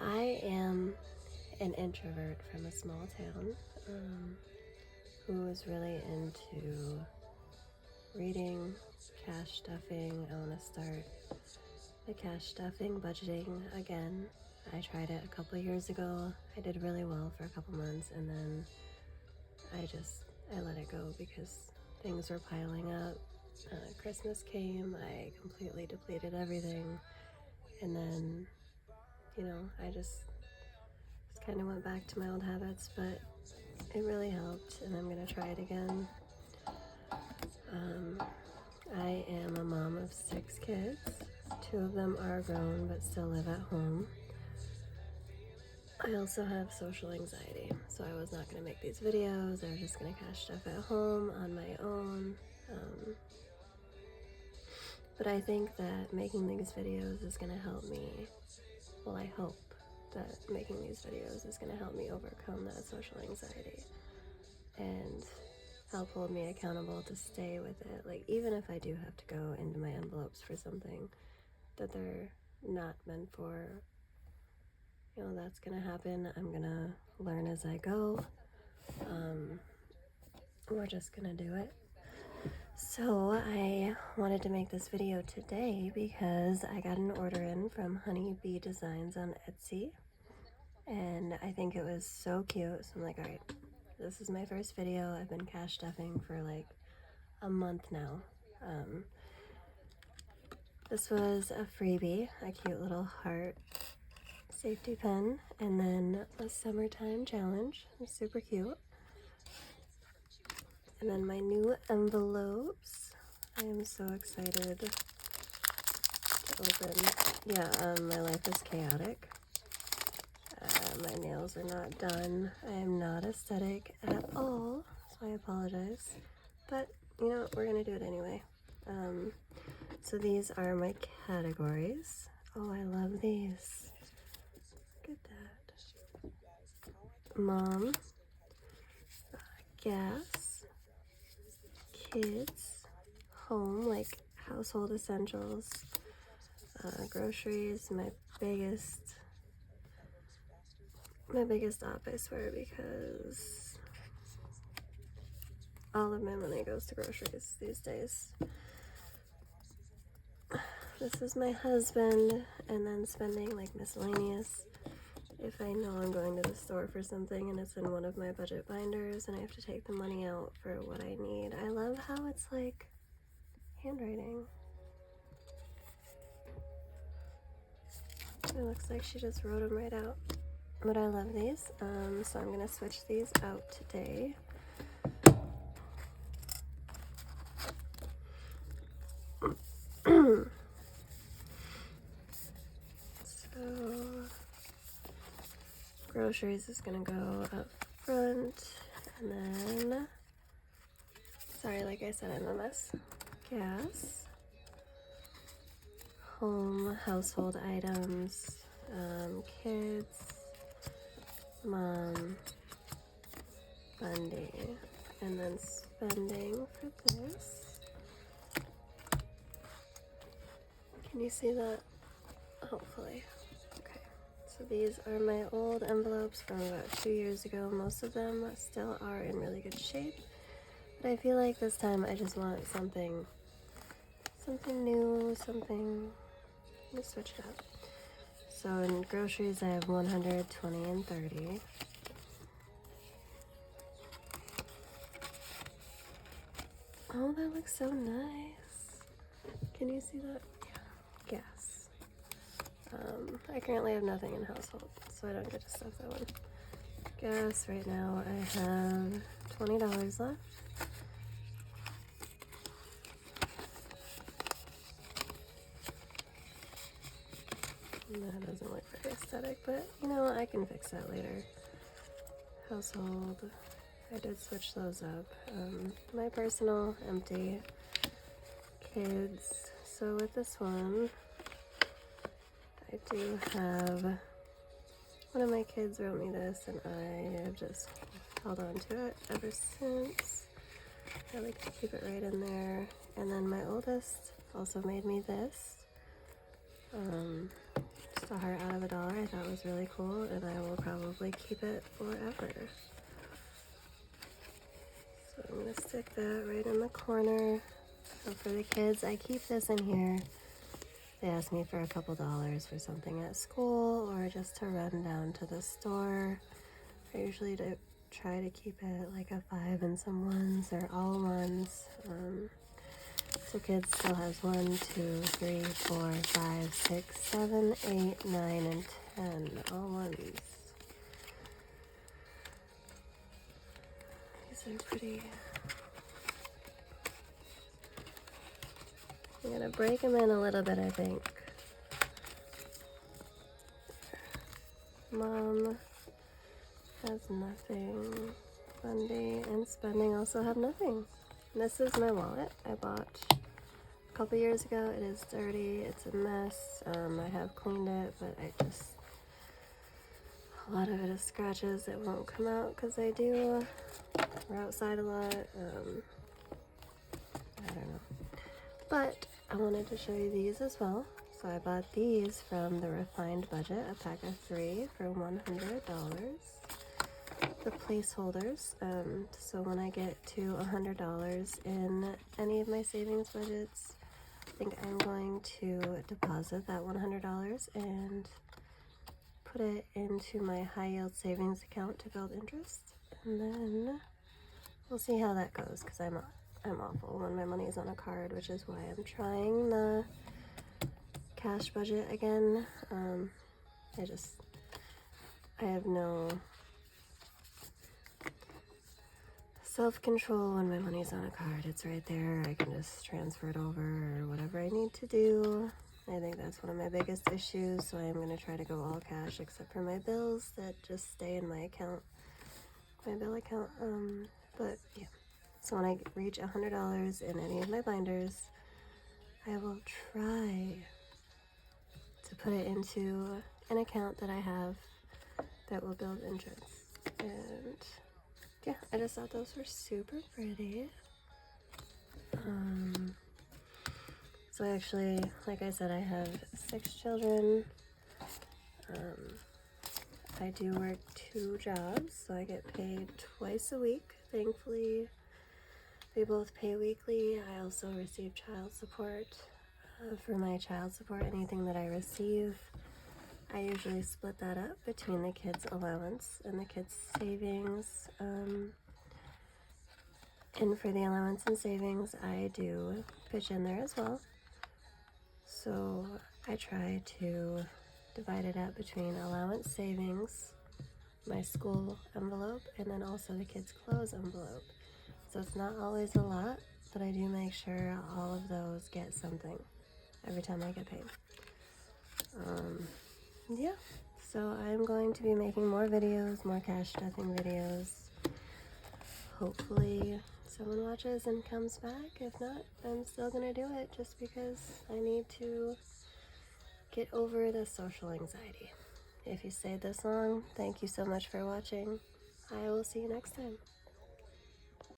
I am an introvert from a small town who is really into reading, cash stuffing. I want to start the cash stuffing budgeting again. I tried it a couple years ago. I did really well for a couple months, and then I let it go because things were piling up. Christmas came, I completely depleted everything, and then, I just kind of went back to my old habits, but it really helped, and I'm gonna try it again. I am a mom of 6 kids. 2 of them are grown but still live at home. I also have social anxiety, so I was not going to make these videos. I was just going to cash stuff at home on my own. But I think that making these videos is going to help me. Well, I hope that making these videos is going to help me overcome that social anxiety and help hold me accountable to stay with it. Like, even if I do have to go into my envelopes for something that they're not meant for, that's gonna happen. I'm gonna learn as I go. We're just gonna do it. So I wanted to make this video today because I got an order in from Honey Bee Designs on Etsy, and I think it was so cute. So I'm like, all right, this is my first video. I've been cash stuffing for like a month now. This was a freebie, a cute little heart safety pin, and then a summertime challenge. It's super cute. And then my new envelopes. I am so excited to open. Yeah, my life is chaotic. My nails are not done. I am not aesthetic at all, so I apologize. But, we're gonna do it anyway. So these are my categories. Oh, I love these. Look at that. Mom, gas, kids, home, like household essentials, groceries, my biggest op, I swear, because all of my money goes to groceries these days. This is my husband, and then spending like miscellaneous. If I know I'm going to the store for something and it's in one of my budget binders and I have to take the money out for what I need. I love how it's like handwriting. It looks like she just wrote them right out. But I love these, so I'm gonna switch these out today. So groceries is gonna go up front, and then, sorry, like I said, I'm a mess. Gas, home, household items, kids, mom, Bundy, and then spending for this. Can you see that? Hopefully. Okay, so these are my old envelopes from about 2 years ago. Most of them still are in really good shape, but I feel like this time I just want something new, let's switch it up. So in groceries I have 100, 20, and 30. Oh, that looks so nice. Can you see that? Yeah. Gas. I currently have nothing in household, so I don't get to stuff that one. Gas, right now I have $20 left. That doesn't look very aesthetic, but I can fix that later. Household, I did switch those up. My personal, empty. Kids, so with this one, I do have, one of my kids wrote me this, and I have just held on to it ever since. I like to keep it right in there. And then my oldest also made me this. Just a heart out of $1 I thought was really cool, and I will probably keep it forever. So I'm going to stick that right in the corner. So for the kids, I keep this in here. They ask me for a couple dollars for something at school or just to run down to the store. I usually try to keep it like a 5 and some ones or all ones. So kids still has 1, 2, 3, 4, 5, 6, 7, 8, 9, and 10. All ones. These are pretty. I'm gonna break them in a little bit, I think. Mom has nothing. Bundy and Spending also have nothing. This is my wallet I bought a couple years ago. It is dirty. It's a mess. I have cleaned it, but a lot of it is scratches that won't come out because we're outside a lot. I don't know. But I wanted to show you these as well. So I bought these from the Refined Budget, a pack of 3 for $100. The placeholders. So when I get to $100 in any of my savings budgets, I think I'm going to deposit that $100 and put it into my high yield savings account to build interest. And then we'll see how that goes, because I'm awful when my money is on a card, which is why I'm trying the cash budget again. I have no self-control when my money's on a card. It's right there. I can just transfer it over or whatever I need to do. I think that's one of my biggest issues, so I'm going to try to go all cash except for my bills that just stay in my account, my bill account. But yeah, so when I reach $100 in any of my binders, I will try to put it into an account that I have that will build interest. And yeah, I just thought those were super pretty. So actually, like I said, I have 6 children. I do work 2 jobs, so I get paid twice a week. Thankfully, they both pay weekly. I also receive child support. For my child support, anything that I receive, I usually split that up between the kids' allowance and the kids' savings. And for the allowance and savings, I do pitch in there as well. So I try to divide it up between allowance, savings, my school envelope, and then also the kids' clothes envelope. So it's not always a lot, but I do make sure all of those get something every time I get paid. Yeah, so I'm going to be making more videos, more cash stuffing videos. Hopefully someone watches and comes back. If not, I'm still gonna do it just because I need to get over the social anxiety. If you stayed this long, thank you so much for watching. I will see you next time.